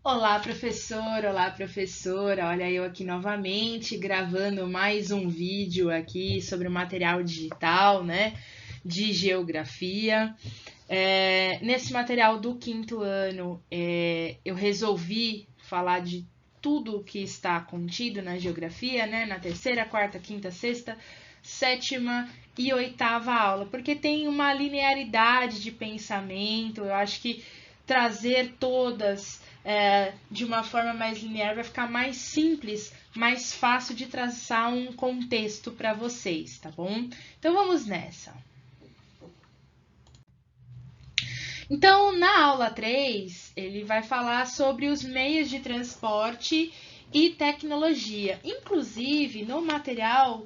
Olá, professor! Olá, professora! Olha eu aqui novamente gravando mais um vídeo aqui sobre o material digital, né, de geografia. Nesse material do quinto ano, eu resolvi falar de tudo que está contido na geografia, né, na terceira, quarta, quinta, sexta, sétima e oitava aula, porque tem uma linearidade de pensamento. Eu acho que trazer todas de uma forma mais linear vai ficar mais simples, mais fácil de traçar um contexto para vocês, tá bom? Então vamos nessa. Então, na aula 3, ele vai falar sobre os meios de transporte e tecnologia. Inclusive, no material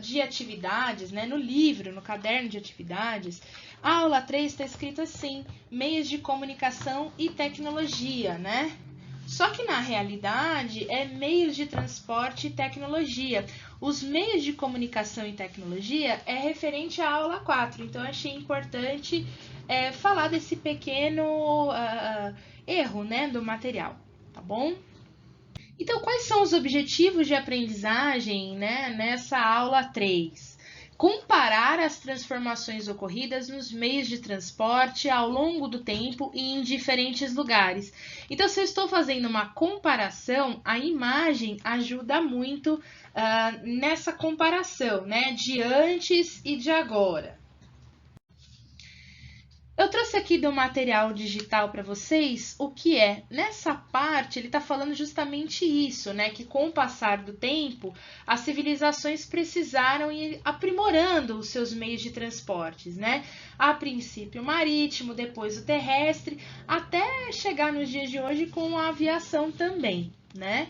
de atividades, né, no livro, no caderno de atividades, a aula 3 está escrito assim: meios de comunicação e tecnologia, né? Só que na realidade é meios de transporte e tecnologia. Os meios de comunicação e tecnologia é referente à aula 4, então eu achei importante falar desse pequeno erro, né, do material, tá bom? Então, quais são os objetivos de aprendizagem, né, nessa aula 3? Comparar as transformações ocorridas nos meios de transporte ao longo do tempo e em diferentes lugares. Então, se eu estou fazendo uma comparação, a imagem ajuda muito nessa comparação, né, de antes e de agora. Eu trouxe aqui do material digital para vocês o que é. Nessa parte, ele está falando justamente isso, né? Que com o passar do tempo, as civilizações precisaram ir aprimorando os seus meios de transportes, né? A princípio o marítimo, depois o terrestre, até chegar nos dias de hoje com a aviação também, né?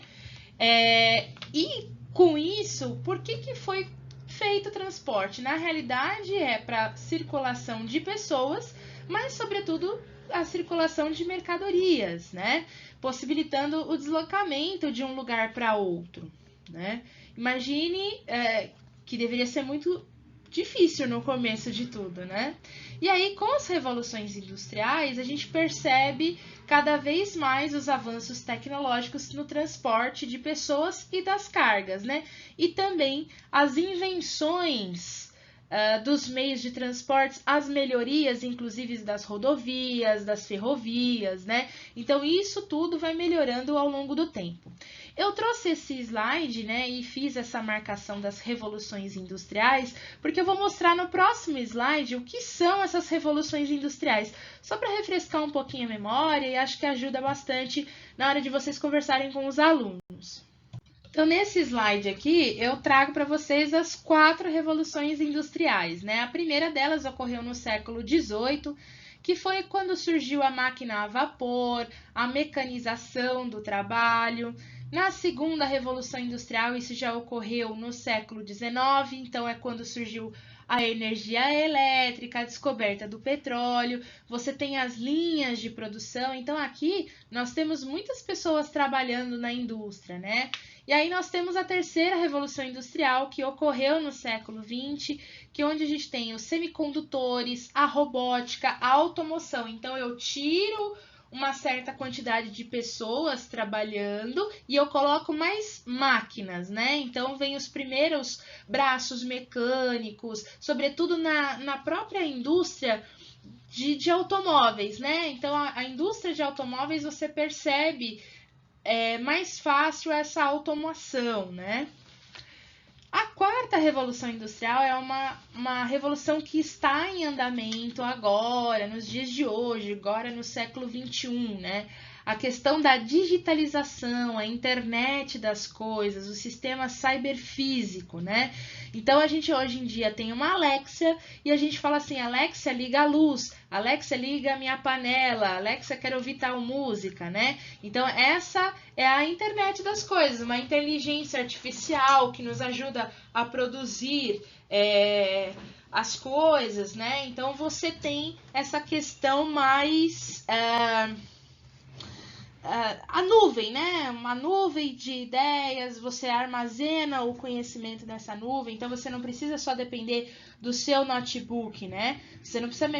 E com isso, por que foi feito o transporte? Na realidade, é para circulação de pessoas, mas, sobretudo, a circulação de mercadorias, né? Possibilitando o deslocamento de um lugar para outro, né? Imagine que deveria ser muito difícil no começo de tudo, né? E aí, com as revoluções industriais, a gente percebe cada vez mais os avanços tecnológicos no transporte de pessoas e das cargas, né? E também as invenções dos meios de transportes, as melhorias, inclusive das rodovias, das ferrovias, né? Então, isso tudo vai melhorando ao longo do tempo. Eu trouxe esse slide, né, e fiz essa marcação das revoluções industriais, porque eu vou mostrar no próximo slide o que são essas revoluções industriais, só para refrescar um pouquinho a memória, e acho que ajuda bastante na hora de vocês conversarem com os alunos. Então, nesse slide aqui, eu trago para vocês as 4 revoluções industriais, né? A primeira delas ocorreu no século XVIII, que foi quando surgiu a máquina a vapor, a mecanização do trabalho. Na segunda revolução industrial, isso já ocorreu no século XIX, então é quando surgiu a energia elétrica, a descoberta do petróleo, você tem as linhas de produção. Então, aqui nós temos muitas pessoas trabalhando na indústria, né? E aí nós temos a terceira revolução industrial, que ocorreu no século XX, que é onde a gente tem os semicondutores, a robótica, a automoção. Então eu tiro uma certa quantidade de pessoas trabalhando e eu coloco mais máquinas, né? Então vem os primeiros braços mecânicos, sobretudo na própria indústria de automóveis, né? Então a indústria de automóveis você percebe mais fácil essa automação, né? A quarta revolução industrial é uma revolução que está em andamento agora, nos dias de hoje, agora no século XXI, né? A questão da digitalização, a internet das coisas, o sistema cyberfísico, né? Então a gente hoje em dia tem uma Alexa e a gente fala assim: Alexa, liga a luz, Alexa, liga a minha panela, Alexa, quero ouvir tal música, né? Então essa é a internet das coisas, uma inteligência artificial que nos ajuda a produzir as coisas, né? Então você tem essa questão mais a nuvem, né? Uma nuvem de ideias, você armazena o conhecimento nessa nuvem, então você não precisa só depender do seu notebook, né? Você não precisa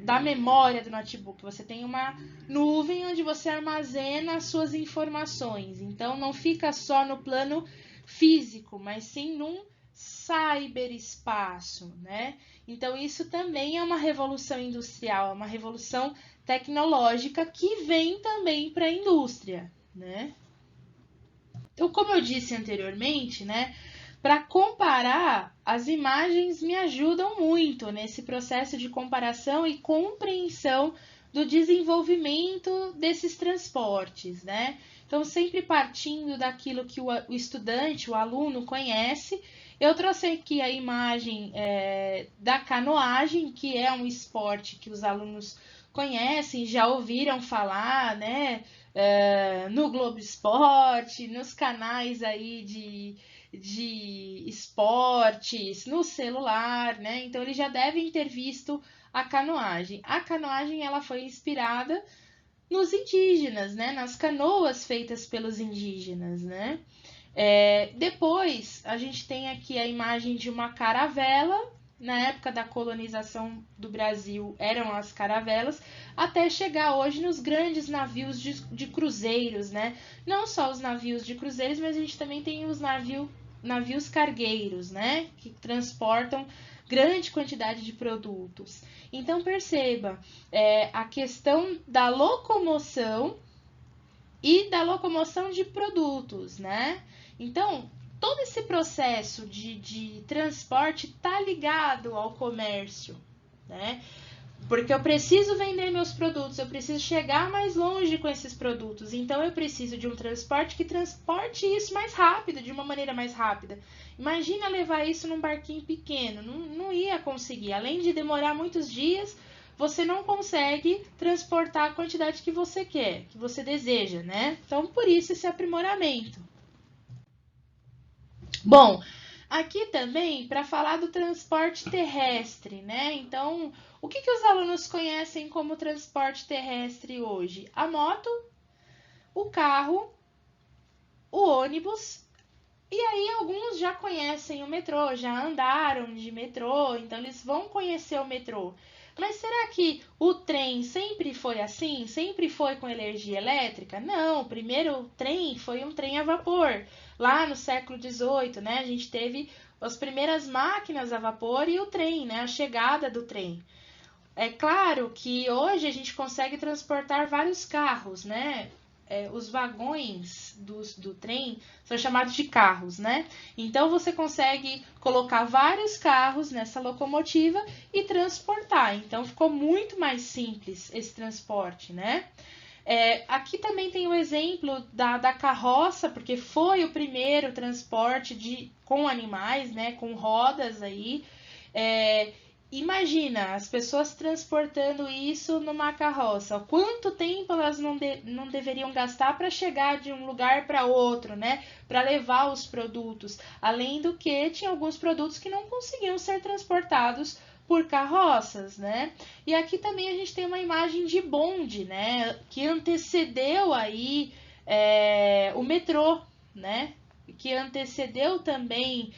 da memória do notebook, você tem uma nuvem onde você armazena as suas informações. Então não fica só no plano físico, mas sim num cyberespaço, né? Então isso também é uma revolução industrial, é uma revolução tecnológica que vem também para a indústria, né? Então, como eu disse anteriormente, né, para comparar, as imagens me ajudam muito nesse processo de comparação e compreensão do desenvolvimento desses transportes, né? Então, sempre partindo daquilo que o estudante, o aluno conhece, eu trouxe aqui a imagem da canoagem, que é um esporte que os alunos conhecem, já ouviram falar, né? No Globo Esporte, nos canais aí de esportes, no celular, né? Então eles já devem ter visto a canoagem. A canoagem ela foi inspirada nos indígenas, né? Nas canoas feitas pelos indígenas, né? Depois a gente tem aqui a imagem de uma caravela. Na época da colonização do Brasil eram as caravelas, até chegar hoje nos grandes navios de cruzeiros, né? Não só os navios de cruzeiros, mas a gente também tem os navios cargueiros, né? Que transportam grande quantidade de produtos. Então perceba, a questão da locomoção e da locomoção de produtos, né? Então, todo esse processo de transporte está ligado ao comércio, né? Porque eu preciso vender meus produtos, eu preciso chegar mais longe com esses produtos. Então, eu preciso de um transporte que transporte isso mais rápido, de uma maneira mais rápida. Imagina levar isso num barquinho pequeno, não ia conseguir. Além de demorar muitos dias, você não consegue transportar a quantidade que você quer, que você deseja, né? Então, por isso esse aprimoramento. Bom, aqui também para falar do transporte terrestre, né? Então, o que os alunos conhecem como transporte terrestre hoje? A moto, o carro, o ônibus, e aí alguns já conhecem o metrô, já andaram de metrô, então eles vão conhecer o metrô. Mas será que o trem sempre foi assim? Sempre foi com energia elétrica? Não, o primeiro trem foi um trem a vapor. Lá no século XVIII, né, a gente teve as primeiras máquinas a vapor e o trem, né, a chegada do trem. É claro que hoje a gente consegue transportar vários carros, né? Os vagões do trem são chamados de carros, né? Então você consegue colocar vários carros nessa locomotiva e transportar. Então ficou muito mais simples esse transporte, né? Aqui também tem o exemplo da carroça, porque foi o primeiro transporte com animais, né? Com rodas aí. Imagina as pessoas transportando isso numa carroça. Quanto tempo elas não deveriam gastar para chegar de um lugar para outro, né? Para levar os produtos. Além do que, tinha alguns produtos que não conseguiam ser transportados por carroças, né? E aqui também a gente tem uma imagem de bonde, né? Que antecedeu aí o metrô, né? Que antecedeu também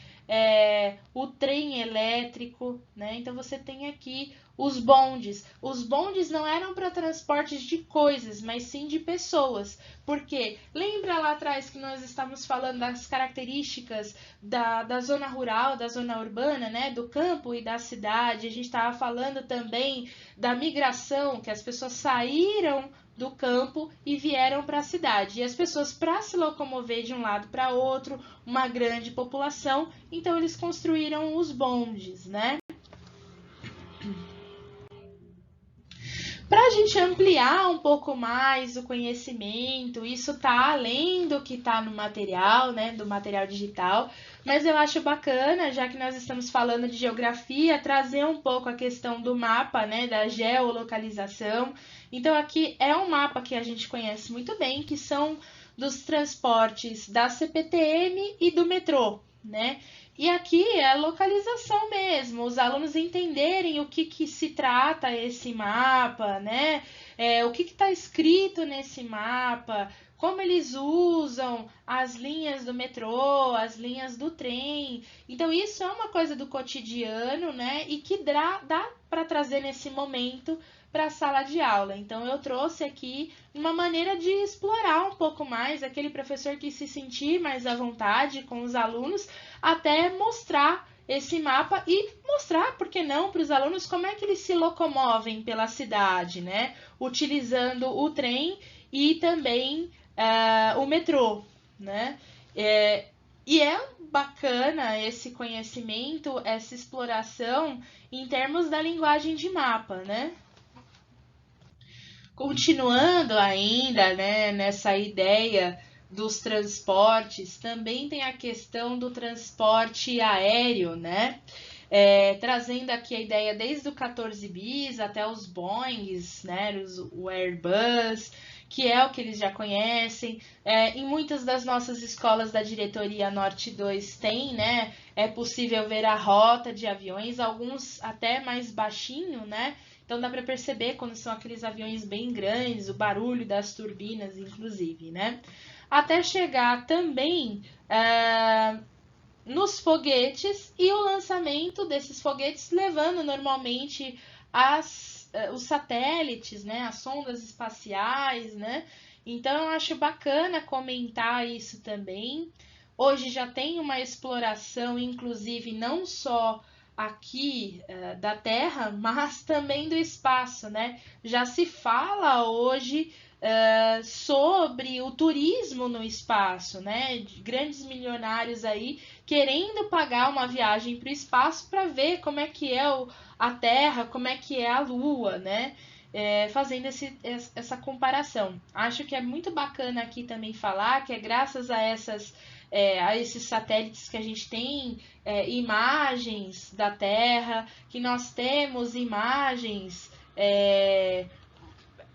o trem elétrico, né? Então você tem aqui os bondes. Os bondes não eram para transportes de coisas, mas sim de pessoas. Porque lembra lá atrás que nós estávamos falando das características da zona rural, da zona urbana, né? Do campo e da cidade. A gente estava falando também da migração, que as pessoas saíram do campo e vieram para a cidade. E as pessoas, para se locomover de um lado para outro, uma grande população, então eles construíram os bondes, né? Para a gente ampliar um pouco mais o conhecimento, isso tá além do que está no material, né, do material digital, mas eu acho bacana, já que nós estamos falando de geografia, trazer um pouco a questão do mapa, né, da geolocalização. Então aqui é um mapa que a gente conhece muito bem, que são dos transportes da CPTM e do metrô, né? E aqui é a localização mesmo, os alunos entenderem o que se trata esse mapa, né? O que está escrito nesse mapa, como eles usam as linhas do metrô, as linhas do trem. Então, isso é uma coisa do cotidiano, né? E que dá para trazer nesse momento para a sala de aula. Então, eu trouxe aqui uma maneira de explorar um pouco mais aquele professor que se sentir mais à vontade com os alunos, até mostrar esse mapa e mostrar, por que não, para os alunos como é que eles se locomovem pela cidade, né? Utilizando o trem e também o metrô, né? E é bacana esse conhecimento, essa exploração em termos da linguagem de mapa, né? Continuando ainda, né, nessa ideia dos transportes, também tem a questão do transporte aéreo, né? Trazendo aqui a ideia desde o 14 bis até os Boeings, né, o Airbus, que é o que eles já conhecem. Em muitas das nossas escolas da diretoria Norte 2 tem, né? É possível ver a rota de aviões, alguns até mais baixinho, né? Então dá para perceber quando são aqueles aviões bem grandes, o barulho das turbinas, inclusive, né? Até chegar também nos foguetes e o lançamento desses foguetes levando normalmente os satélites, né? As sondas espaciais, né? Então eu acho bacana comentar isso também. Hoje já tem uma exploração, inclusive, não só aqui da Terra, mas também do espaço, né? Já se fala hoje sobre o turismo no espaço, né? De grandes milionários aí querendo pagar uma viagem para o espaço para ver como é que é a Terra, como é que é a Lua, né? Fazendo essa comparação. Acho que é muito bacana aqui também falar que é graças a esses satélites que a gente tem imagens da Terra, que nós temos imagens.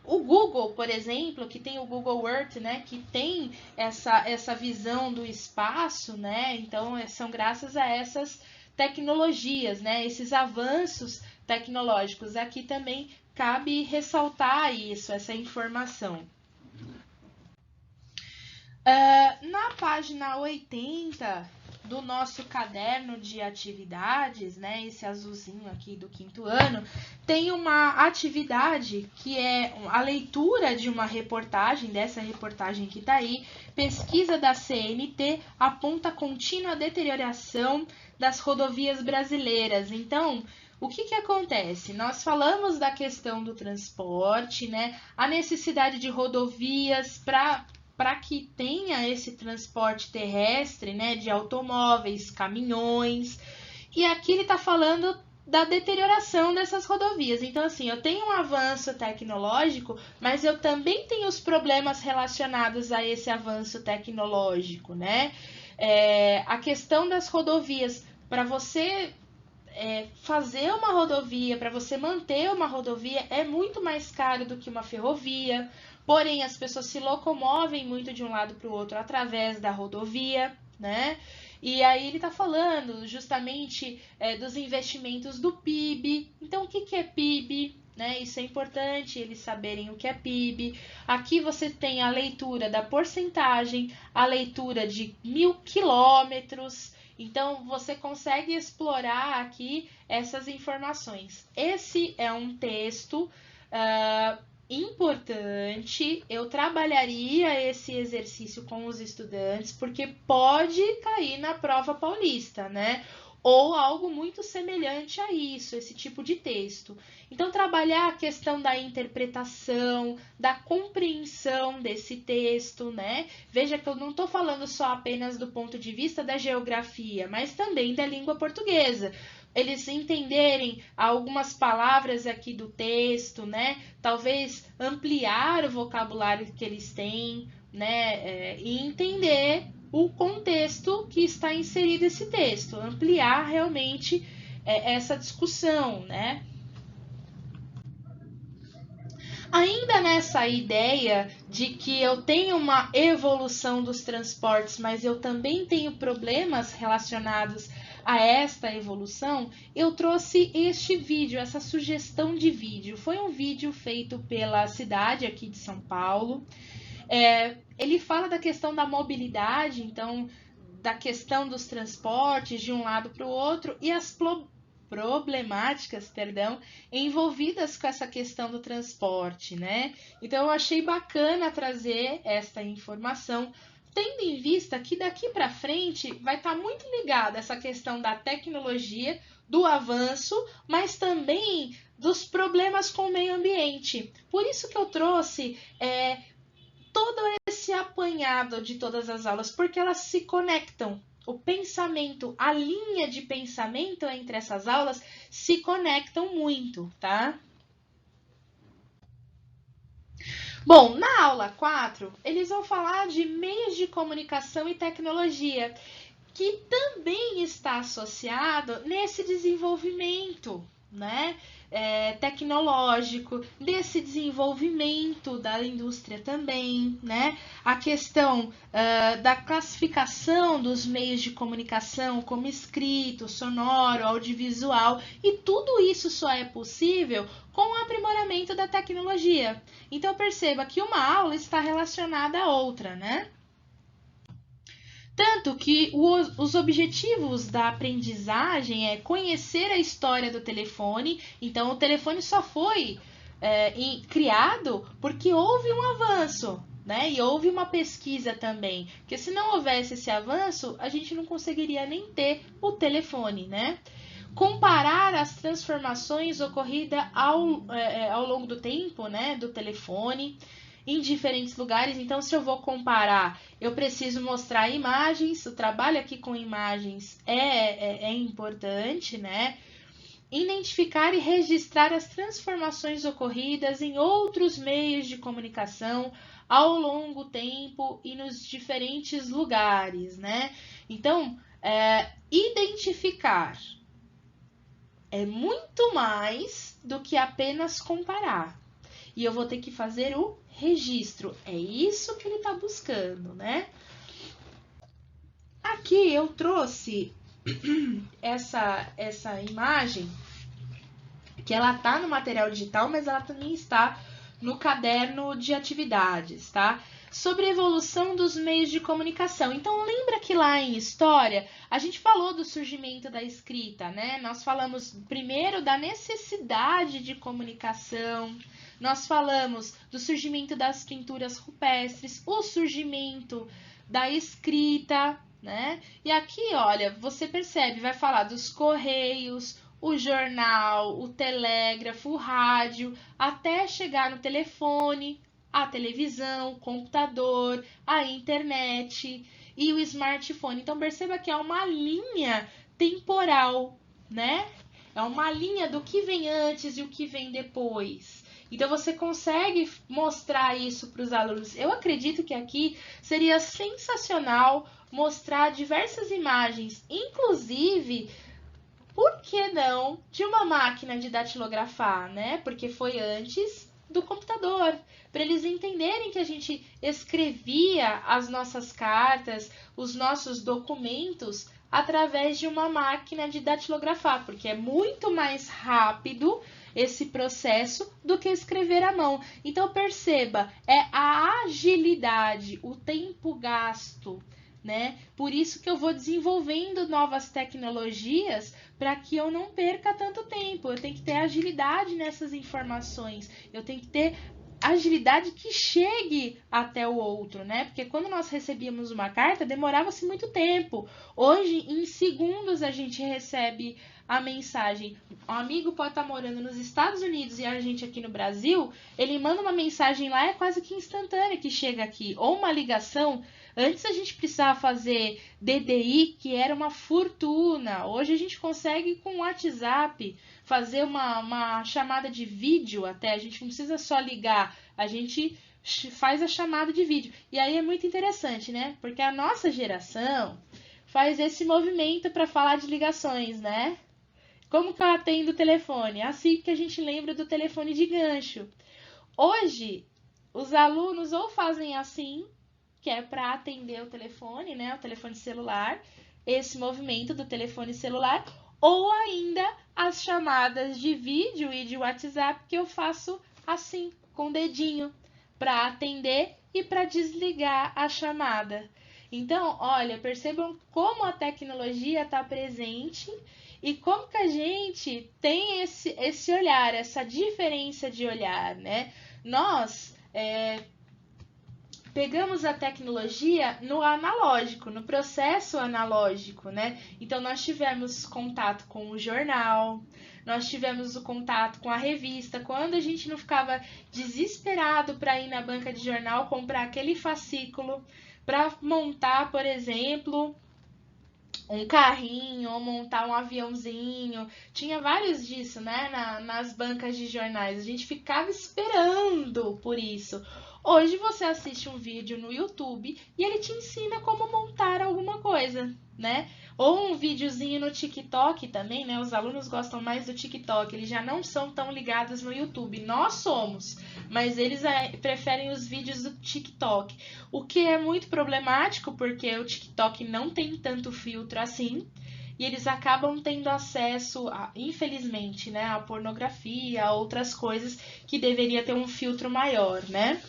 O Google, por exemplo, que tem o Google Earth, né, que tem essa visão do espaço, né? Então são graças a essas tecnologias, né? Esses avanços tecnológicos. Aqui também cabe ressaltar isso, essa informação. Na página 80 do nosso caderno de atividades, né, esse azulzinho aqui do 5º ano, tem uma atividade que é a leitura de uma reportagem, dessa reportagem que está aí, pesquisa da CNT aponta contínua deterioração das rodovias brasileiras. Então, o que acontece? Nós falamos da questão do transporte, né, a necessidade de rodovias para que tenha esse transporte terrestre, né, de automóveis, caminhões. E aqui ele está falando da deterioração dessas rodovias. Então, assim, eu tenho um avanço tecnológico, mas eu também tenho os problemas relacionados a esse avanço tecnológico, né? A questão das rodovias, para você fazer uma rodovia, para você manter uma rodovia, é muito mais caro do que uma ferrovia. Porém, as pessoas se locomovem muito de um lado para o outro através da rodovia, né? E aí ele está falando justamente dos investimentos do PIB. Então, o que é PIB? Né? Isso é importante eles saberem o que é PIB. Aqui você tem a leitura da porcentagem, a leitura de 1.000 quilômetros. Então, você consegue explorar aqui essas informações. Esse é um texto importante. Eu trabalharia esse exercício com os estudantes, porque pode cair na prova paulista, né? Ou algo muito semelhante a isso, esse tipo de texto. Então, trabalhar a questão da interpretação, da compreensão desse texto, né? Veja que eu não estou falando só apenas do ponto de vista da geografia, mas também da língua portuguesa. Eles entenderem algumas palavras aqui do texto, né? Talvez ampliar o vocabulário que eles têm, né? E entender o contexto que está inserido esse texto, ampliar realmente essa discussão, né? Ainda nessa ideia de que eu tenho uma evolução dos transportes, mas eu também tenho problemas relacionados a esta evolução, eu trouxe este vídeo, essa sugestão de vídeo. Foi um vídeo feito pela cidade aqui de São Paulo. Ele fala da questão da mobilidade, então, da questão dos transportes de um lado para o outro e as problemáticas, envolvidas com essa questão do transporte, né? Então, eu achei bacana trazer esta informação, tendo em vista que daqui para frente vai estar muito ligada essa questão da tecnologia, do avanço, mas também dos problemas com o meio ambiente. Por isso que eu trouxe todo esse apanhado de todas as aulas, porque elas se conectam. O pensamento, a linha de pensamento entre essas aulas se conectam muito, tá? Bom, na aula 4, eles vão falar de meios de comunicação e tecnologia, que também está associado nesse desenvolvimento, né? Tecnológico, desse desenvolvimento da indústria também, né? A questão da classificação dos meios de comunicação como escrito, sonoro, audiovisual, e tudo isso só é possível com o aprimoramento da tecnologia. Então perceba que uma aula está relacionada à outra, né? Tanto que os objetivos da aprendizagem é conhecer a história do telefone. Então, o telefone só foi criado porque houve um avanço, né? E houve uma pesquisa também. Porque se não houvesse esse avanço, a gente não conseguiria nem ter o telefone, né? Comparar as transformações ocorridas ao longo do tempo, né, do telefone, em diferentes lugares. Então, se eu vou comparar, eu preciso mostrar imagens. O trabalho aqui com imagens é importante, né? Identificar e registrar as transformações ocorridas em outros meios de comunicação ao longo do tempo e nos diferentes lugares, né? Então, identificar é muito mais do que apenas comparar. E eu vou ter que fazer o registro. É isso que ele está buscando, né? Aqui eu trouxe essa imagem, que ela está no material digital, mas ela também está no caderno de atividades, tá? Sobre a evolução dos meios de comunicação. Então, lembra que lá em História, a gente falou do surgimento da escrita, né? Nós falamos primeiro da necessidade de comunicação, nós falamos do surgimento das pinturas rupestres, o surgimento da escrita, né? E aqui, olha, você percebe, vai falar dos correios, o jornal, o telégrafo, o rádio, até chegar no telefone, a televisão, o computador, a internet e o smartphone. Então, perceba que é uma linha temporal, né? É uma linha do que vem antes e o que vem depois. Então, você consegue mostrar isso para os alunos. Eu acredito que aqui seria sensacional mostrar diversas imagens, inclusive, por que não, de uma máquina de datilografar, né? Porque foi antes do computador, para eles entenderem que a gente escrevia as nossas cartas, os nossos documentos através de uma máquina de datilografar, porque é muito mais rápido esse processo do que escrever à mão. Então, perceba, é a agilidade, o tempo gasto, né? Por isso que eu vou desenvolvendo novas tecnologias para que eu não perca tanto tempo. Eu tenho que ter agilidade nessas informações. Eu tenho que ter agilidade que chegue até o outro, né? Porque quando nós recebíamos uma carta, demorava-se muito tempo. Hoje, em segundos, a gente recebe a mensagem. Um amigo pode estar morando nos Estados Unidos e a gente aqui no Brasil, ele manda uma mensagem lá, é quase que instantânea que chega aqui. Ou uma ligação. Antes a gente precisava fazer DDI, que era uma fortuna. Hoje a gente consegue com o WhatsApp fazer uma chamada de vídeo até. A gente não precisa só ligar, a gente faz a chamada de vídeo. E aí é muito interessante, né? Porque a nossa geração faz esse movimento para falar de ligações, né? Como que eu atendo o telefone? Assim que a gente lembra do telefone de gancho. Hoje, os alunos ou fazem assim, que é para atender o telefone, né? O telefone celular, esse movimento do telefone celular, ou ainda as chamadas de vídeo e de WhatsApp que eu faço assim, com o dedinho, para atender e para desligar a chamada. Então, olha, percebam como a tecnologia está presente e como que a gente tem esse olhar, essa diferença de olhar, né? Nós pegamos a tecnologia no analógico, no processo analógico, né? Então, nós tivemos contato com o jornal, nós tivemos o contato com a revista, quando a gente não ficava desesperado para ir na banca de jornal comprar aquele fascículo para montar, por exemplo, um carrinho ou montar um aviãozinho. Tinha vários disso, né, nas bancas de jornais. A gente ficava esperando por isso. Hoje você assiste um vídeo no YouTube e ele te ensina como montar alguma coisa, né? Ou um videozinho no TikTok também, né? Os alunos gostam mais do TikTok, eles já não são tão ligados no YouTube. Nós somos, mas eles preferem os vídeos do TikTok. O que é muito problemático, porque o TikTok não tem tanto filtro assim, e eles acabam tendo acesso, infelizmente, né, à pornografia, a outras coisas que deveria ter um filtro maior, né?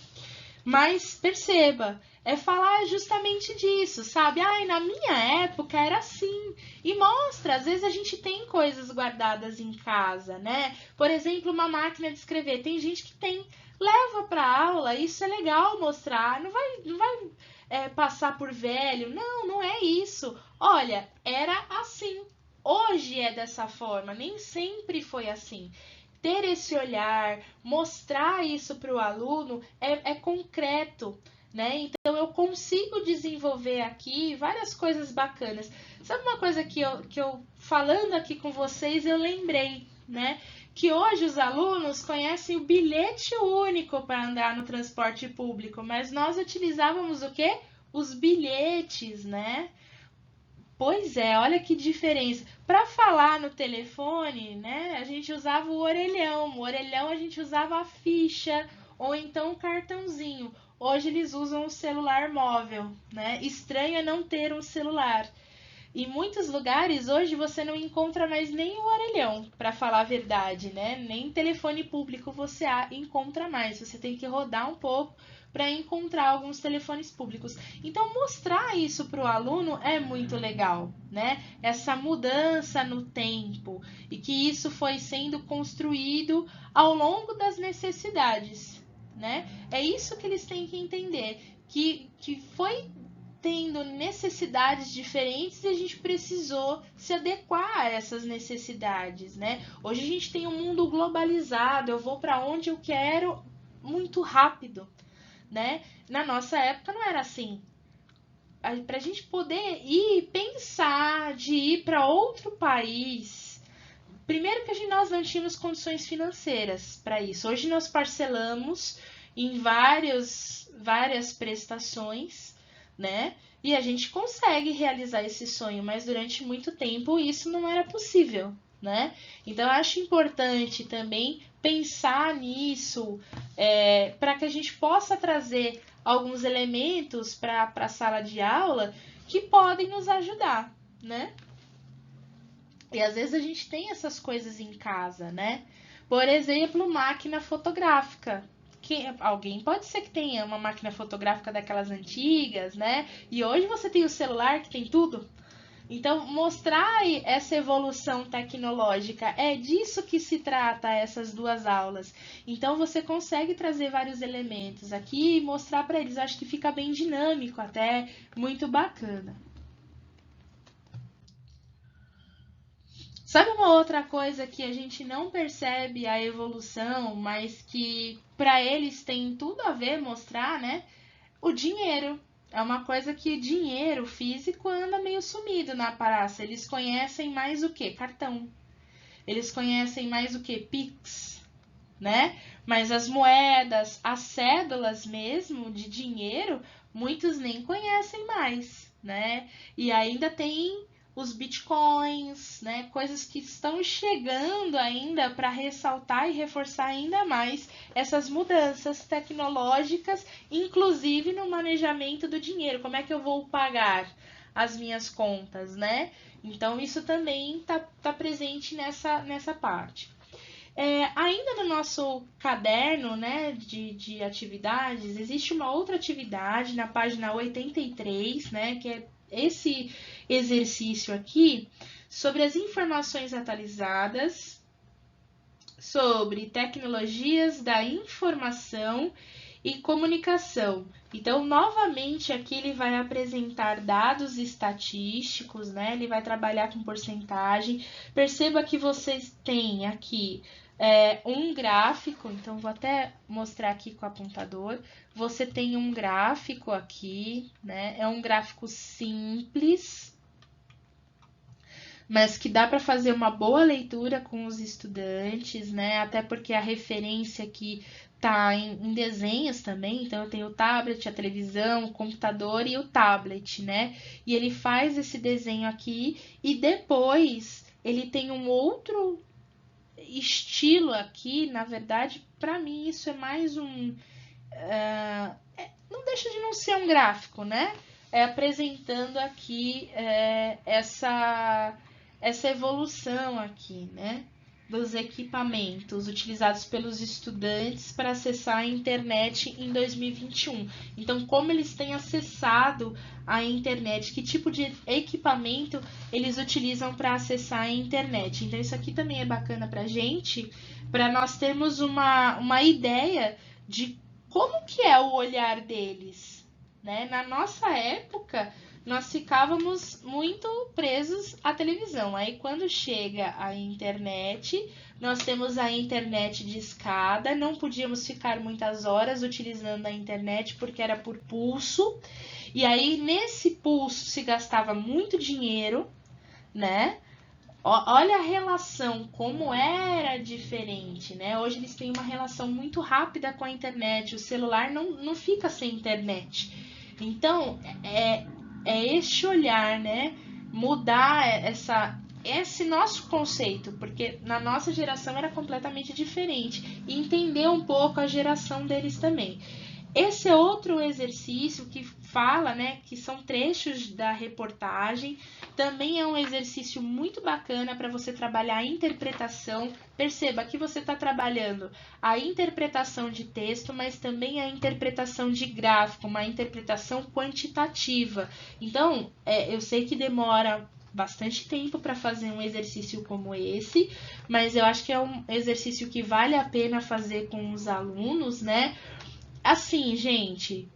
Mas perceba, é falar justamente disso, sabe? Ai, na minha época era assim. E mostra, às vezes a gente tem coisas guardadas em casa, né? Por exemplo, uma máquina de escrever. Tem gente que tem. Leva para aula, isso é legal mostrar. Não vai passar por velho. Não, não é isso. Olha, era assim. Hoje é dessa forma, nem sempre foi assim. Ter esse olhar, mostrar isso para o aluno é concreto, né? Então eu consigo desenvolver aqui várias coisas bacanas. Sabe uma coisa que eu falando aqui com vocês, eu lembrei, né? Que hoje os alunos conhecem o bilhete único para andar no transporte público, mas nós utilizávamos o quê? Os bilhetes, né? Pois é, olha que diferença. Para falar no telefone, né, a gente usava o orelhão. O orelhão a gente usava a ficha ou então o cartãozinho. Hoje eles usam o celular móvel, né? Estranho é não ter um celular. Em muitos lugares hoje você não encontra mais nem o orelhão, para falar a verdade, né? Nem telefone público você encontra mais. Você tem que rodar um pouco para encontrar alguns telefones públicos. Então, mostrar isso para o aluno é muito legal, né? Essa mudança no tempo e que isso foi sendo construído ao longo das necessidades, né? É isso que eles têm que entender, que foi tendo necessidades diferentes e a gente precisou se adequar a essas necessidades, né? Hoje a gente tem um mundo globalizado, eu vou para onde eu quero muito rápido, né? Na nossa época não era assim. Para a gente poder ir pensar de ir para outro país, primeiro que nós não tínhamos condições financeiras para isso. Hoje nós parcelamos em várias prestações, né? E a gente consegue realizar esse sonho, mas durante muito tempo isso não era possível, né? Então eu acho importante também pensar nisso, para que a gente possa trazer alguns elementos para a sala de aula que podem nos ajudar, né? E às vezes a gente tem essas coisas em casa, né? Por exemplo, máquina fotográfica. Alguém pode ser que tenha uma máquina fotográfica daquelas antigas, né? E hoje você tem o celular que tem tudo. Então, mostrar essa evolução tecnológica, é disso que se trata essas duas aulas. Então, você consegue trazer vários elementos aqui e mostrar para eles. Eu acho que fica bem dinâmico, até muito bacana. Sabe uma outra coisa que a gente não percebe a evolução, mas que para eles tem tudo a ver mostrar, né? O dinheiro. É uma coisa que dinheiro físico anda meio sumido na praça. Eles conhecem mais o que? Cartão. Eles conhecem mais o que? Pix, né? Mas as moedas, as cédulas mesmo de dinheiro, muitos nem conhecem mais, né? E ainda tem os bitcoins, né? Coisas que estão chegando ainda para ressaltar e reforçar ainda mais essas mudanças tecnológicas, inclusive no manejamento do dinheiro. Como é que eu vou pagar? as minhas contas, né? Então, isso também tá presente nessa parte. Ainda no nosso caderno, né, de atividades, existe uma outra atividade na página 83, né, que é esse exercício aqui, sobre as informações atualizadas, sobre tecnologias da informação e comunicação. Então, novamente, aqui ele vai apresentar dados estatísticos, né? Ele vai trabalhar com porcentagem. Perceba que vocês têm aqui um gráfico, então vou até mostrar aqui com o apontador. Você tem um gráfico aqui, né? É um gráfico simples, mas que dá para fazer uma boa leitura com os estudantes, né? Até porque a referência aqui tá em desenhos também, então eu tenho o tablet, a televisão, o computador e o tablet, né? E ele faz esse desenho aqui e depois ele tem um outro estilo aqui, na verdade, para mim isso é mais um... não deixa de não ser um gráfico, né? Apresentando aqui essa evolução aqui, né? Dos equipamentos utilizados pelos estudantes para acessar a internet em 2021. Então, como eles têm acessado a internet, que tipo de equipamento eles utilizam para acessar a internet. Então, isso aqui também é bacana para a gente, para nós termos uma ideia de como que é o olhar deles, né? Na nossa época, nós ficávamos muito presos à televisão. Aí, quando chega a internet, nós temos a internet de escada, não podíamos ficar muitas horas utilizando a internet porque era por pulso. E aí, nesse pulso, se gastava muito dinheiro, né? Olha a relação, como era diferente, né? Hoje eles têm uma relação muito rápida com a internet, o celular não fica sem internet. Então, este olhar, né? Mudar esse nosso conceito, porque na nossa geração era completamente diferente, e entender um pouco a geração deles também. Esse é outro exercício que fala, né, que são trechos da reportagem. Também é um exercício muito bacana para você trabalhar a interpretação. Perceba que você está trabalhando a interpretação de texto, mas também a interpretação de gráfico, uma interpretação quantitativa. Então, eu sei que demora bastante tempo para fazer um exercício como esse, mas eu acho que é um exercício que vale a pena fazer com os alunos, né? Assim, gente,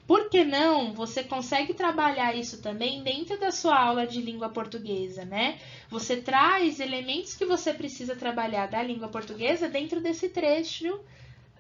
por que não você consegue trabalhar isso também dentro da sua aula de língua portuguesa, né? Você traz elementos que você precisa trabalhar da língua portuguesa dentro desse trecho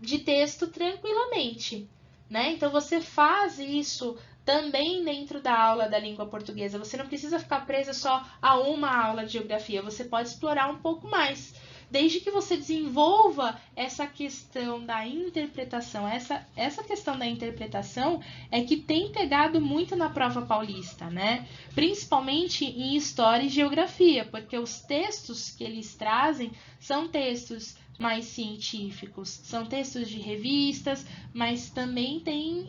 de texto tranquilamente, né? Então, você faz isso também dentro da aula da língua portuguesa. Você não precisa ficar presa só a uma aula de geografia, você pode explorar um pouco mais. Desde que você desenvolva essa questão da interpretação. Essa questão da interpretação é que tem pegado muito na prova paulista, né? Principalmente em história e geografia, porque os textos que eles trazem são textos mais científicos, são textos de revistas, mas também tem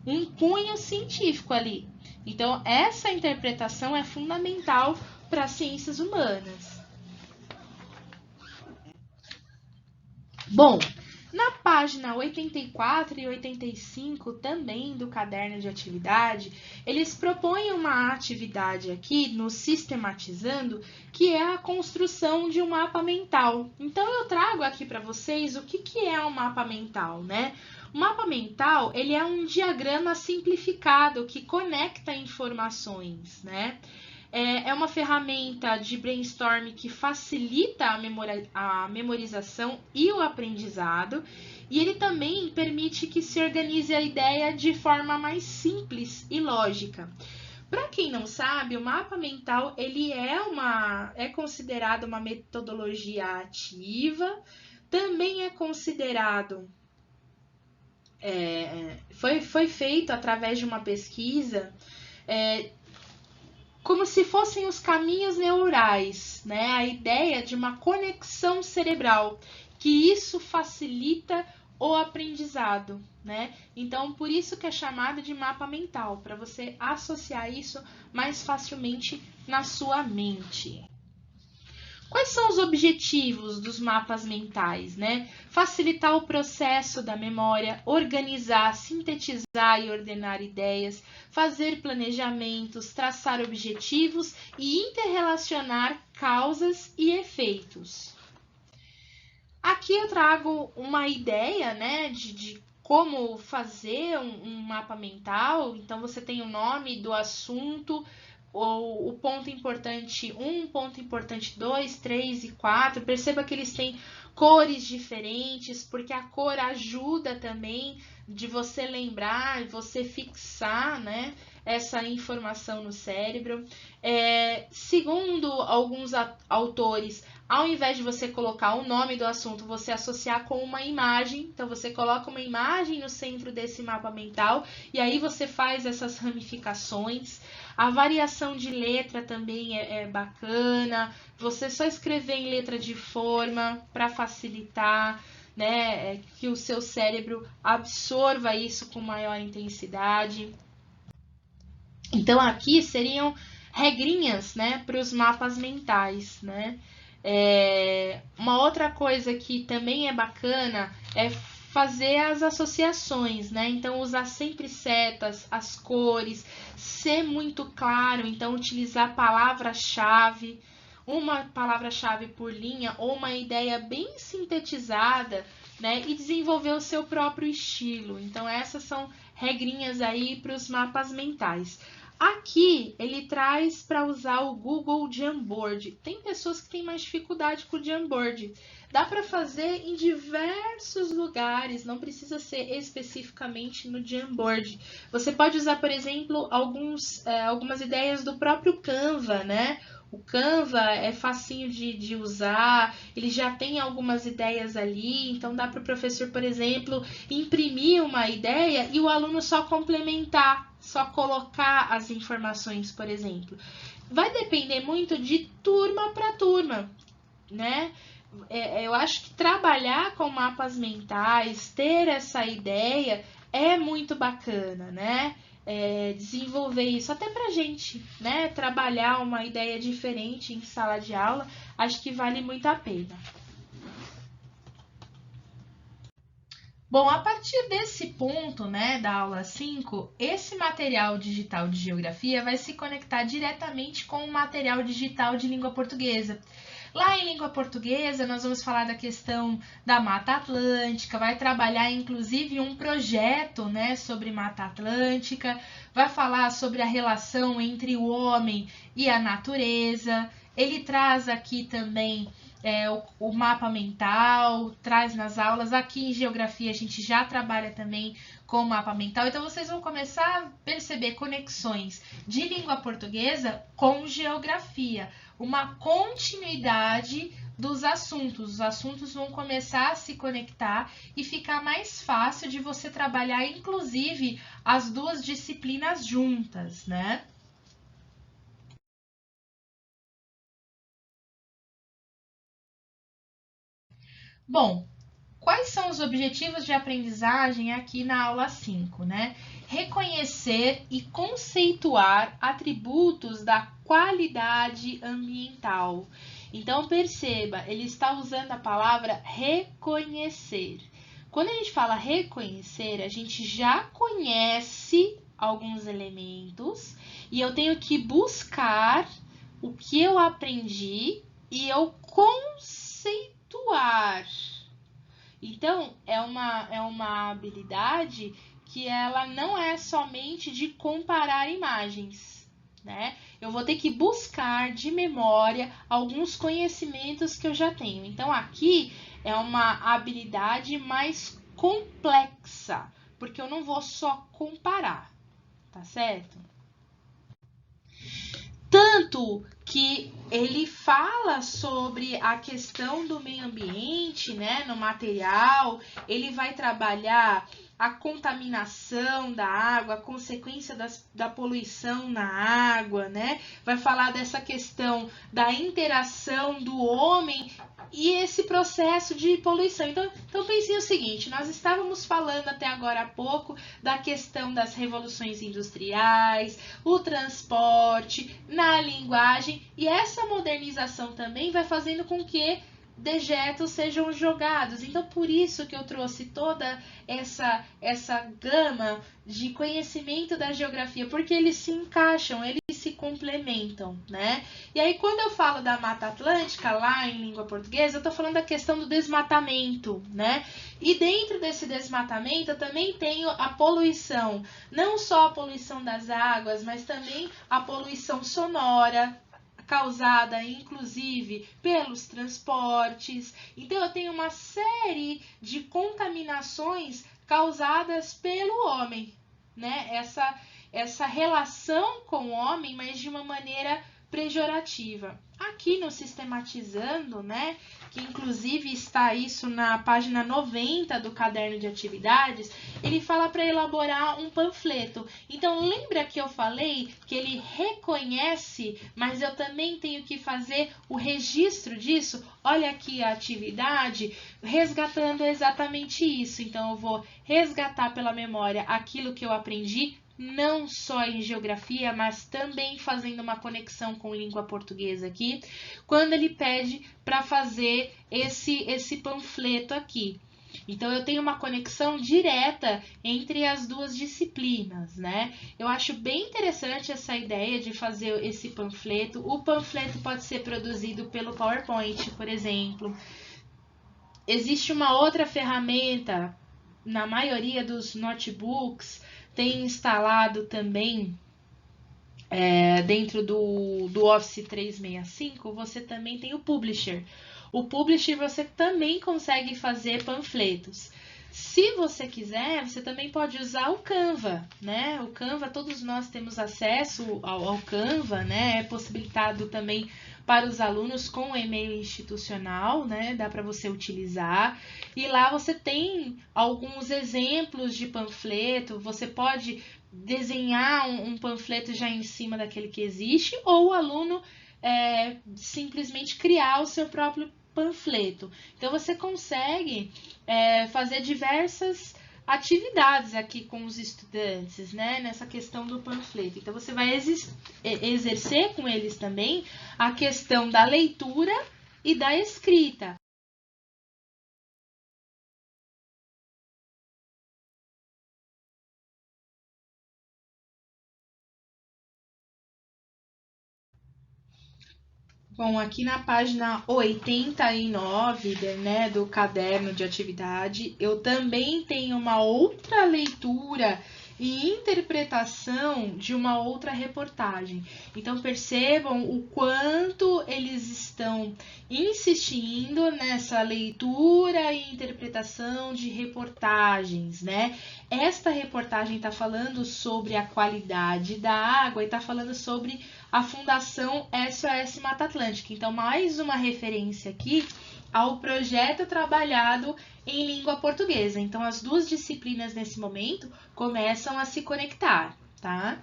um cunho científico ali. Então, essa interpretação é fundamental para as ciências humanas. Bom, na página 84 e 85 também do caderno de atividade, eles propõem uma atividade aqui no Sistematizando, que é a construção de um mapa mental. Então, eu trago aqui para vocês o que é um mapa mental, né? O mapa mental, ele é um diagrama simplificado que conecta informações, né? É uma ferramenta de brainstorming que facilita a memorização e o aprendizado, e ele também permite que se organize a ideia de forma mais simples e lógica. Para quem não sabe, o mapa mental ele é considerado uma metodologia ativa, também é considerado... foi feito através de uma pesquisa... como se fossem os caminhos neurais, né? A ideia de uma conexão cerebral, que isso facilita o aprendizado, né? Então, por isso que é chamado de mapa mental, para você associar isso mais facilmente na sua mente. Quais são os objetivos dos mapas mentais, né? Facilitar o processo da memória, organizar, sintetizar e ordenar ideias, fazer planejamentos, traçar objetivos e interrelacionar causas e efeitos. Aqui eu trago uma ideia, né, de como fazer um mapa mental. Então, você tem o nome do assunto, ou o ponto importante 1, ponto importante 2, 3 e 4. Perceba que eles têm cores diferentes, porque a cor ajuda também de você lembrar, você fixar, né, essa informação no cérebro. Segundo alguns autores, ao invés de você colocar o nome do assunto, você associar com uma imagem. Então, você coloca uma imagem no centro desse mapa mental e aí você faz essas ramificações. A variação de letra também é bacana. Você só escrever em letra de forma para facilitar, né, que o seu cérebro absorva isso com maior intensidade. Então, aqui seriam regrinhas, né, para os mapas mentais, né? Uma outra coisa que também é bacana é fazer as associações, né? Então, usar sempre setas, as cores, ser muito claro, então utilizar palavra-chave, uma palavra-chave por linha ou uma ideia bem sintetizada, né? E desenvolver o seu próprio estilo. Então, essas são regrinhas aí para os mapas mentais. Aqui, ele traz para usar o Google Jamboard. Tem pessoas que têm mais dificuldade com o Jamboard. Dá para fazer em diversos lugares, não precisa ser especificamente no Jamboard. Você pode usar, por exemplo, algumas ideias do próprio Canva, né? O Canva é facinho de usar, ele já tem algumas ideias ali, então dá para o professor, por exemplo, imprimir uma ideia e o aluno só complementar, só colocar as informações, por exemplo. Vai depender muito de turma para turma, né? Eu acho que trabalhar com mapas mentais, ter essa ideia é muito bacana, né? Desenvolver isso até pra gente, né? Trabalhar uma ideia diferente em sala de aula, acho que vale muito a pena. Bom, a partir desse ponto, né, da aula 5, esse material digital de geografia vai se conectar diretamente com o material digital de língua portuguesa. Lá em língua portuguesa, nós vamos falar da questão da Mata Atlântica, vai trabalhar inclusive um projeto, né, sobre Mata Atlântica, vai falar sobre a relação entre o homem e a natureza. Ele traz aqui também o mapa mental, traz nas aulas. Aqui em geografia a gente já trabalha também com o mapa mental. Então, vocês vão começar a perceber conexões de língua portuguesa com geografia. Uma continuidade dos assuntos. Os assuntos vão começar a se conectar e ficar mais fácil de você trabalhar, inclusive, as duas disciplinas juntas, né? Bom, quais são os objetivos de aprendizagem aqui na aula 5, né? Reconhecer e conceituar atributos da qualidade ambiental. Então, perceba, ele está usando a palavra reconhecer. Quando a gente fala reconhecer, a gente já conhece alguns elementos e eu tenho que buscar o que eu aprendi e eu conceituar. Então, é uma habilidade que ela não é somente de comparar imagens, né? Eu vou ter que buscar de memória alguns conhecimentos que eu já tenho. Então, aqui é uma habilidade mais complexa, porque eu não vou só comparar, tá certo? Tanto que ele fala sobre a questão do meio ambiente, né, no material, ele vai trabalhar a contaminação da água, a consequência da poluição na água, né? Vai falar dessa questão da interação do homem e esse processo de poluição. Então pensem o seguinte, nós estávamos falando até agora há pouco da questão das revoluções industriais, o transporte, na linguagem, e essa modernização também vai fazendo com que dejetos sejam jogados. Então, por isso que eu trouxe toda essa gama de conhecimento da geografia, porque eles se encaixam, eles se complementam, né? E aí, quando eu falo da Mata Atlântica, lá em língua portuguesa, eu tô falando da questão do desmatamento, né? E dentro desse desmatamento, eu também tenho a poluição, não só a poluição das águas, mas também a poluição sonora, causada inclusive pelos transportes. Então eu tenho uma série de contaminações causadas pelo homem, né? Essa relação com o homem, mas de uma maneira pejorativa. Aqui no Sistematizando, né, que inclusive está isso na página 90 do caderno de atividades, ele fala para elaborar um panfleto. Então, lembra que eu falei que ele reconhece, mas eu também tenho que fazer o registro disso? Olha aqui a atividade, resgatando exatamente isso. Então, eu vou resgatar pela memória aquilo que eu aprendi, não só em geografia, mas também fazendo uma conexão com língua portuguesa aqui, quando ele pede para fazer esse panfleto aqui. Então, eu tenho uma conexão direta entre as duas disciplinas, né? Eu acho bem interessante essa ideia de fazer esse panfleto. O panfleto pode ser produzido pelo PowerPoint, por exemplo. Existe uma outra ferramenta, na maioria dos notebooks, tem instalado também dentro do Office 365, você também tem o Publisher. O Publisher você também consegue fazer panfletos. Se você quiser, você também pode usar o Canva, né? O Canva, todos nós temos acesso ao Canva, né? É possibilitado também para os alunos com e-mail institucional, né? Dá para você utilizar. E lá você tem alguns exemplos de panfleto, você pode desenhar um panfleto já em cima daquele que existe, ou o aluno simplesmente criar o seu próprio panfleto. Então, você consegue fazer diversas atividades aqui com os estudantes, né, nessa questão do panfleto. Então, você vai exercer com eles também a questão da leitura e da escrita. Bom, aqui na página 89, né, do caderno de atividade, eu também tenho uma outra leitura e interpretação de uma outra reportagem. Então, percebam o quanto eles estão insistindo nessa leitura e interpretação de reportagens, né? Esta reportagem está falando sobre a qualidade da água e está falando sobre a Fundação SOS Mata Atlântica. Então, mais uma referência aqui ao projeto trabalhado em língua portuguesa. Então, as duas disciplinas nesse momento começam a se conectar, tá?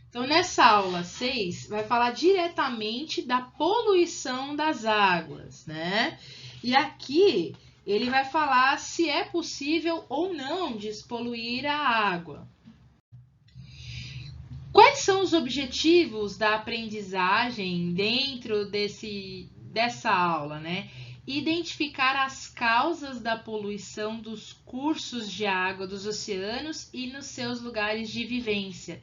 Então, nessa aula 6, vai falar diretamente da poluição das águas, né? E aqui ele vai falar se é possível ou não despoluir a água. Quais são os objetivos da aprendizagem dentro dessa aula, né? Identificar as causas da poluição dos cursos de água dos oceanos e nos seus lugares de vivência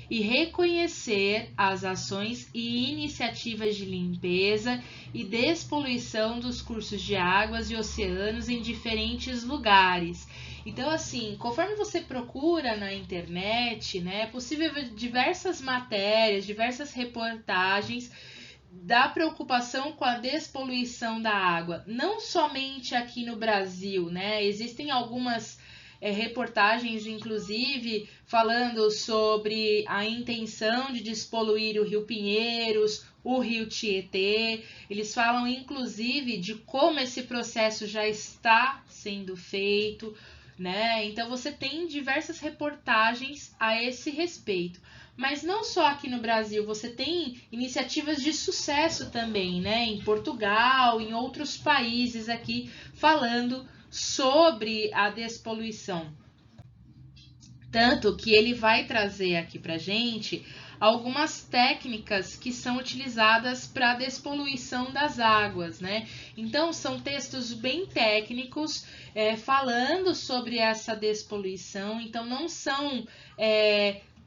e reconhecer as ações e iniciativas de limpeza e despoluição dos cursos de águas e oceanos em diferentes lugares. Então, assim, conforme você procura na internet, né, é possível ver diversas matérias, diversas reportagens da preocupação com a despoluição da água, não somente aqui no Brasil, né? Existem algumas reportagens, inclusive, falando sobre a intenção de despoluir o Rio Pinheiros, o rio Tietê, eles falam inclusive de como esse processo já está sendo feito, né? Então você tem diversas reportagens a esse respeito. Mas não só aqui no Brasil, você tem iniciativas de sucesso também, né? Em Portugal, em outros países aqui, falando sobre a despoluição. Tanto que ele vai trazer aqui pra gente algumas técnicas que são utilizadas para a despoluição das águas, né? Então, são textos bem técnicos, falando sobre essa despoluição. Então, não são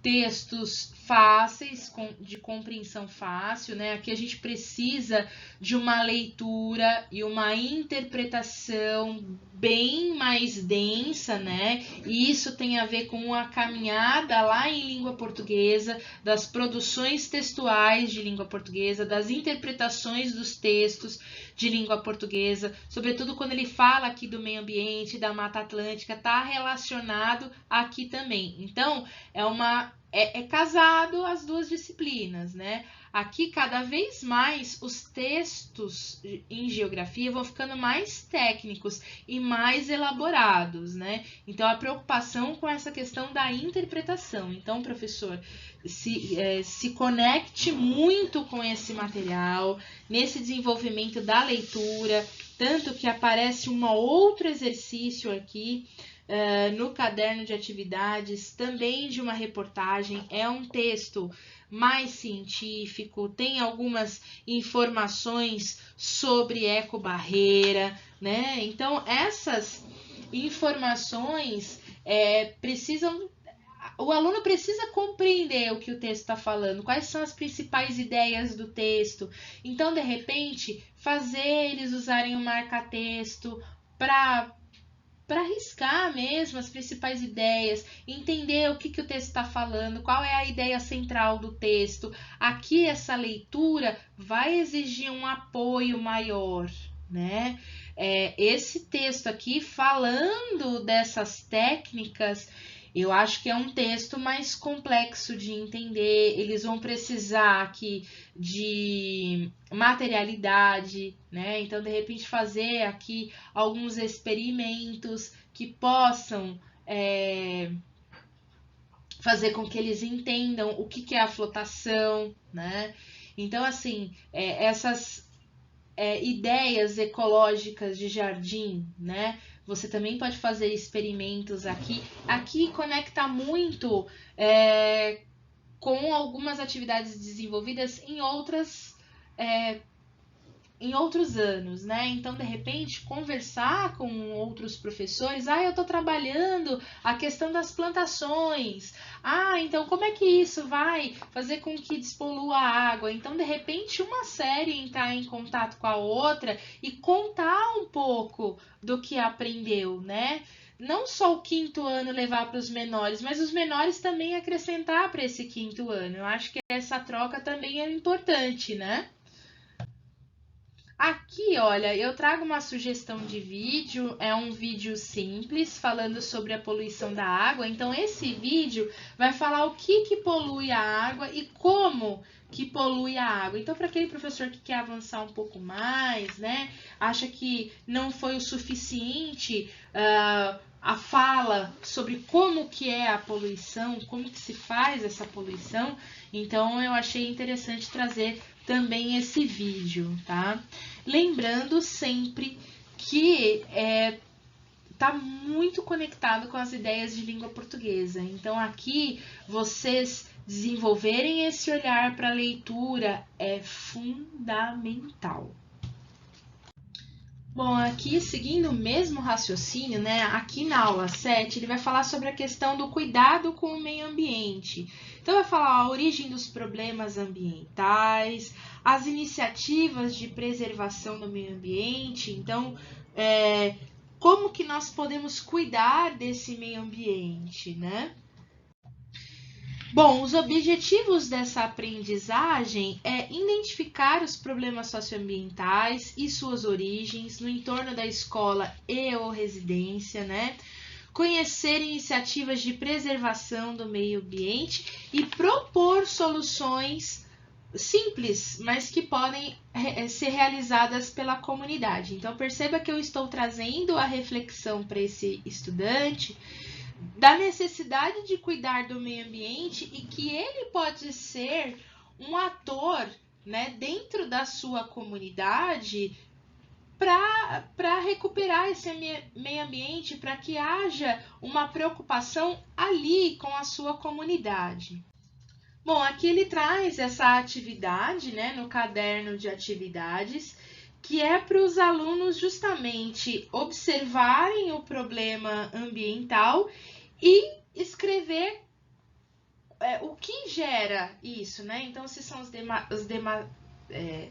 textos fáceis, de compreensão fácil, né? Aqui a gente precisa de uma leitura e uma interpretação bem mais densa, né? E isso tem a ver com a caminhada lá em língua portuguesa, das produções textuais de língua portuguesa, das interpretações dos textos de língua portuguesa, sobretudo quando ele fala aqui do meio ambiente, da Mata Atlântica, está relacionado aqui também. Então, é casado as duas disciplinas, né? Aqui, cada vez mais, os textos em geografia vão ficando mais técnicos e mais elaborados, né? Então, a preocupação com essa questão da interpretação. Então, professor, se conecte muito com esse material, nesse desenvolvimento da leitura, tanto que aparece um outro exercício aqui, no caderno de atividades, também de uma reportagem. É um texto mais científico, tem algumas informações sobre ecobarreira, né? Então, essas informações precisam... O aluno precisa compreender o que o texto está falando, quais são as principais ideias do texto. Então, de repente, fazer eles usarem o marca-texto para riscar mesmo as principais ideias, entender o que o texto está falando, qual é a ideia central do texto. Aqui, essa leitura vai exigir um apoio maior, né? Esse texto aqui, falando dessas técnicas, eu acho que é um texto mais complexo de entender. Eles vão precisar aqui de materialidade, né? Então, de repente, fazer aqui alguns experimentos que possam fazer com que eles entendam o que é a flotação, né? Então, assim, essas ideias ecológicas de jardim, né? Você também pode fazer experimentos aqui. Aqui conecta muito com algumas atividades desenvolvidas em outros anos, né? Então, de repente, conversar com outros professores. Eu estou trabalhando a questão das plantações. Então, como é que isso vai fazer com que despolua a água? Então, de repente, uma série entrar em contato com a outra e contar um pouco do que aprendeu, né? Não só o quinto ano levar para os menores, mas os menores também acrescentar para esse quinto ano. Eu acho que essa troca também é importante, né? Aqui, olha, eu trago uma sugestão de vídeo, é um vídeo simples falando sobre a poluição da água. Então, esse vídeo vai falar o que polui a água e como que polui a água. Então, para aquele professor que quer avançar um pouco mais, né, acha que não foi o suficiente a fala sobre como que é a poluição, como que se faz essa poluição, então eu achei interessante trazer também esse vídeo, tá? Lembrando sempre que tá muito conectado com as ideias de língua portuguesa. Então, aqui, vocês desenvolverem esse olhar para a leitura é fundamental. Bom, aqui, seguindo o mesmo raciocínio, né? Aqui na aula 7, ele vai falar sobre a questão do cuidado com o meio ambiente. Então, vai falar a origem dos problemas ambientais, as iniciativas de preservação do meio ambiente. Então, como que nós podemos cuidar desse meio ambiente, né? Bom, os objetivos dessa aprendizagem é identificar os problemas socioambientais e suas origens no entorno da escola e/ou residência, né? Conhecer iniciativas de preservação do meio ambiente e propor soluções simples, mas que podem ser realizadas pela comunidade. Então, perceba que eu estou trazendo a reflexão para esse estudante da necessidade de cuidar do meio ambiente e que ele pode ser um ator, né, dentro da sua comunidade para recuperar esse meio ambiente, para que haja uma preocupação ali com a sua comunidade. Bom, aqui ele traz essa atividade, né, no caderno de atividades, que é para os alunos justamente observarem o problema ambiental e escrever o que gera isso, né? Então, se são os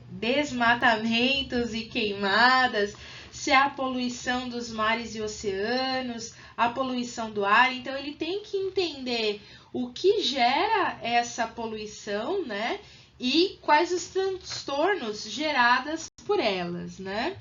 desmatamentos e queimadas, se é a poluição dos mares e oceanos, a poluição do ar. Então, ele tem que entender o que gera essa poluição, né? E quais os transtornos gerados por elas, né?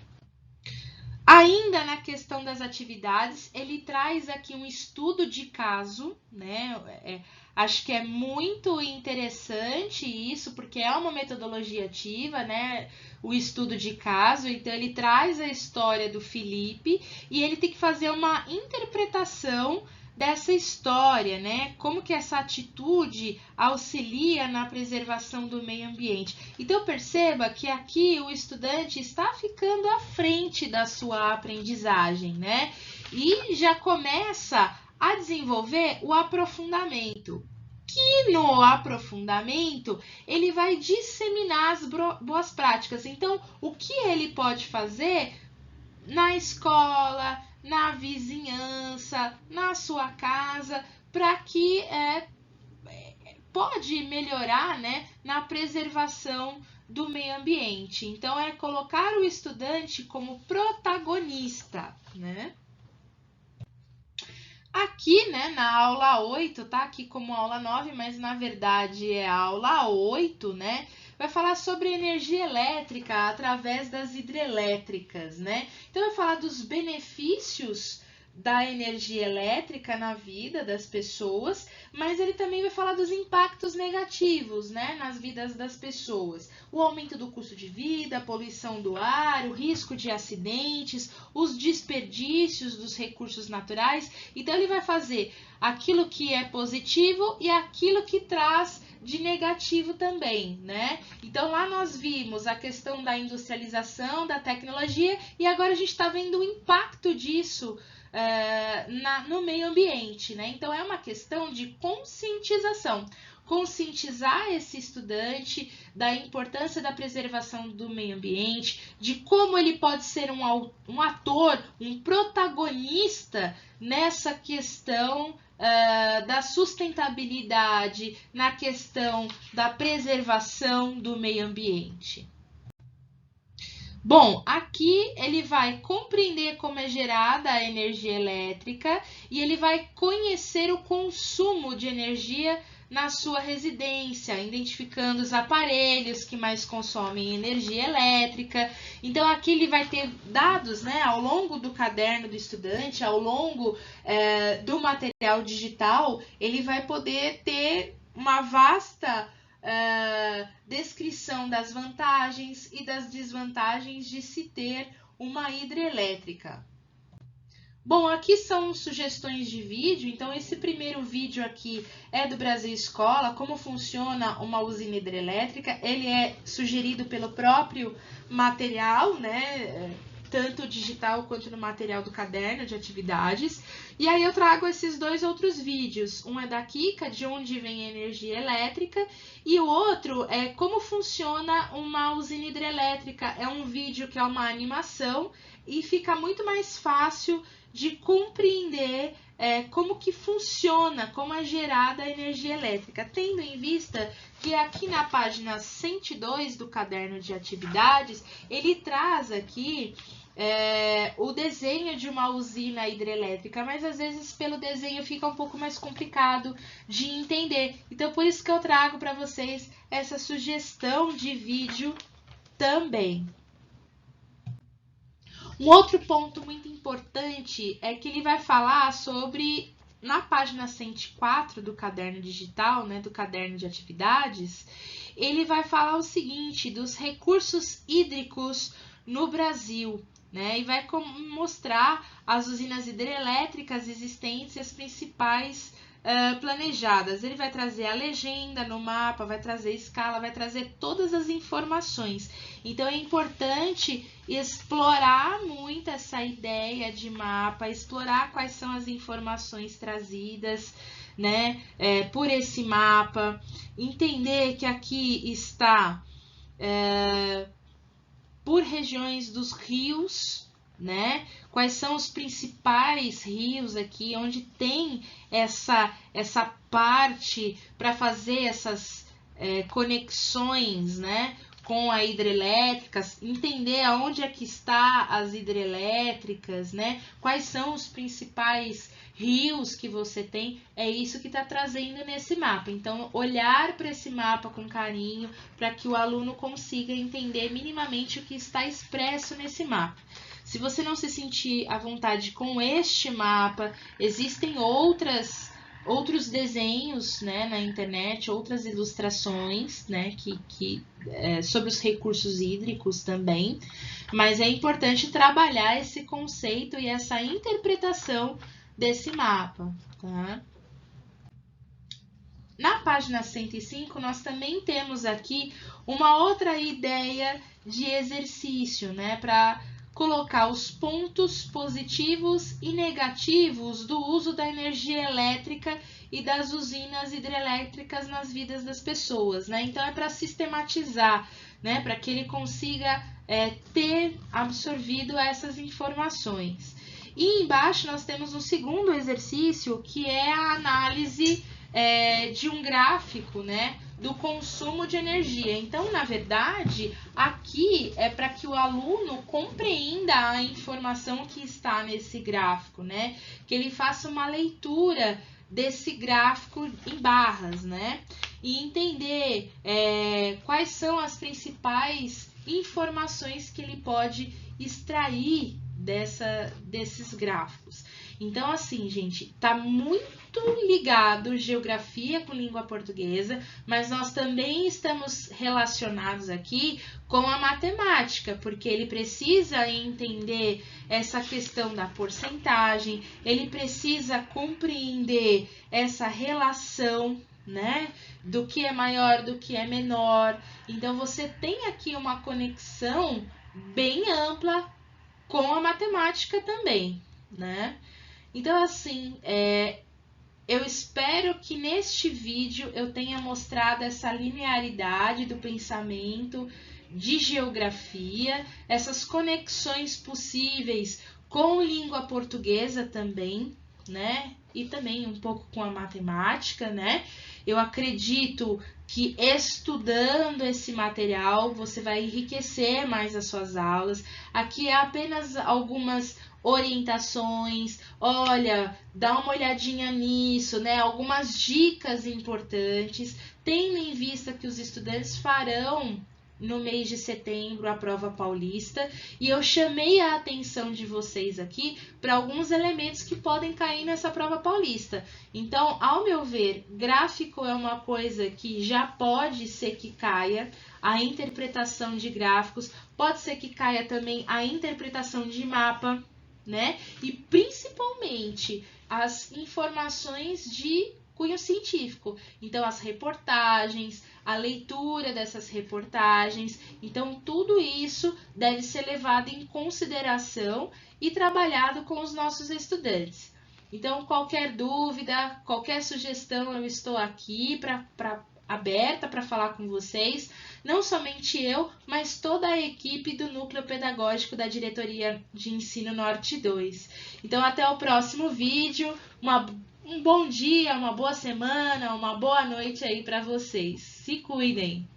Ainda na questão das atividades, ele traz aqui um estudo de caso, né? Acho que é muito interessante isso, porque é uma metodologia ativa, né? O estudo de caso. Então, ele traz a história do Felipe e ele tem que fazer uma interpretação dessa história, né? Como que essa atitude auxilia na preservação do meio ambiente. Então, perceba que aqui o estudante está ficando à frente da sua aprendizagem, né? E já começa a desenvolver o aprofundamento. Que no aprofundamento ele vai disseminar as boas práticas. Então, o que ele pode fazer na escola, na vizinhança, na sua casa, para que pode melhorar, né, na preservação do meio ambiente. Então, é colocar o estudante como protagonista, né? Aqui, né, na aula 8, tá aqui como aula 9, mas na verdade é a aula 8, né? Vai falar sobre energia elétrica através das hidrelétricas, né? Então, vai falar dos benefícios da energia elétrica na vida das pessoas, mas ele também vai falar dos impactos negativos, né, nas vidas das pessoas. O aumento do custo de vida, a poluição do ar, o risco de acidentes, os desperdícios dos recursos naturais. Então, ele vai fazer aquilo que é positivo e aquilo que traz de negativo também, né? Então, lá nós vimos a questão da industrialização, da tecnologia, e agora a gente está vendo o impacto disso no meio ambiente, né? Então, é uma questão de conscientização. Conscientizar esse estudante da importância da preservação do meio ambiente, de como ele pode ser um ator, um protagonista nessa questão da sustentabilidade, na questão da preservação do meio ambiente. Bom, aqui ele vai compreender como é gerada a energia elétrica e ele vai conhecer o consumo de energia na sua residência, identificando os aparelhos que mais consomem energia elétrica. Então, aqui ele vai ter dados, né, ao longo do caderno do estudante, ao longo do material digital, ele vai poder ter uma vasta descrição das vantagens e das desvantagens de se ter uma hidrelétrica. Bom, aqui são sugestões de vídeo. Então, esse primeiro vídeo aqui é do Brasil Escola, como funciona uma usina hidrelétrica. Ele é sugerido pelo próprio material, né? Tanto digital quanto no material do caderno de atividades. E aí eu trago esses dois outros vídeos. Um é da Kika, de onde vem a energia elétrica, e o outro é como funciona uma usina hidrelétrica. É um vídeo que é uma animação e fica muito mais fácil de compreender como que funciona, como é gerada a energia elétrica, tendo em vista que aqui na página 102 do caderno de atividades, ele traz aqui o desenho de uma usina hidrelétrica, mas às vezes pelo desenho fica um pouco mais complicado de entender. Então, por isso que eu trago para vocês essa sugestão de vídeo também. Um outro ponto muito importante é que ele vai falar sobre na página 104 do caderno digital, né, do caderno de atividades, ele vai falar o seguinte, dos recursos hídricos no Brasil, né, e vai mostrar as usinas hidrelétricas existentes e as principais planejadas. Ele vai trazer a legenda no mapa, vai trazer escala, vai trazer todas as informações. Então é importante explorar muito essa ideia de mapa, explorar quais são as informações trazidas, né, por esse mapa, entender que aqui está por regiões dos rios, né? Quais são os principais rios aqui, onde tem essa parte para fazer essas conexões, né, com a hidrelétrica, entender aonde é que está as hidrelétricas, né? Quais são os principais rios que você tem, é isso que está trazendo nesse mapa. Então, olhar para esse mapa com carinho, para que o aluno consiga entender minimamente o que está expresso nesse mapa. Se você não se sentir à vontade com este mapa, existem outros desenhos, né, na internet, outras ilustrações, né, sobre os recursos hídricos também, mas é importante trabalhar esse conceito e essa interpretação desse mapa, tá? Na página 105, nós também temos aqui uma outra ideia de exercício, né, para colocar os pontos positivos e negativos do uso da energia elétrica e das usinas hidrelétricas nas vidas das pessoas, né? Então, é para sistematizar, né, para que ele consiga ter absorvido essas informações. E embaixo nós temos um segundo exercício, que é a análise de um gráfico, né, do consumo de energia. Então, na verdade, aqui é para que o aluno compreenda a informação que está nesse gráfico, né, que ele faça uma leitura desse gráfico em barras, né, e entender quais são as principais informações que ele pode extrair desses gráficos. Então, assim, gente, tá muito ligado geografia com língua portuguesa, mas nós também estamos relacionados aqui com a matemática, porque ele precisa entender essa questão da porcentagem, ele precisa compreender essa relação, né, do que é maior, do que é menor. Então, você tem aqui uma conexão bem ampla com a matemática também, né? Então, assim, eu espero que neste vídeo eu tenha mostrado essa linearidade do pensamento de geografia, essas conexões possíveis com língua portuguesa também, né? E também um pouco com a matemática, né? Eu acredito que estudando esse material você vai enriquecer mais as suas aulas. Aqui é apenas algumas orientações, olha, dá uma olhadinha nisso, né? Algumas dicas importantes, tendo em vista que os estudantes farão no mês de setembro a prova paulista, e eu chamei a atenção de vocês aqui para alguns elementos que podem cair nessa prova paulista. Então, ao meu ver, gráfico é uma coisa que já pode ser que caia, a interpretação de gráficos, pode ser que caia também a interpretação de mapa, né? E principalmente as informações de cunho científico. Então, as reportagens, a leitura dessas reportagens. Então, tudo isso deve ser levado em consideração e trabalhado com os nossos estudantes. Então, qualquer dúvida, qualquer sugestão, eu estou aqui aberta para falar com vocês. Não somente eu, mas toda a equipe do Núcleo Pedagógico da Diretoria de Ensino Norte 2. Então, até o próximo vídeo. Um bom dia, uma boa semana, uma boa noite aí para vocês. Se cuidem!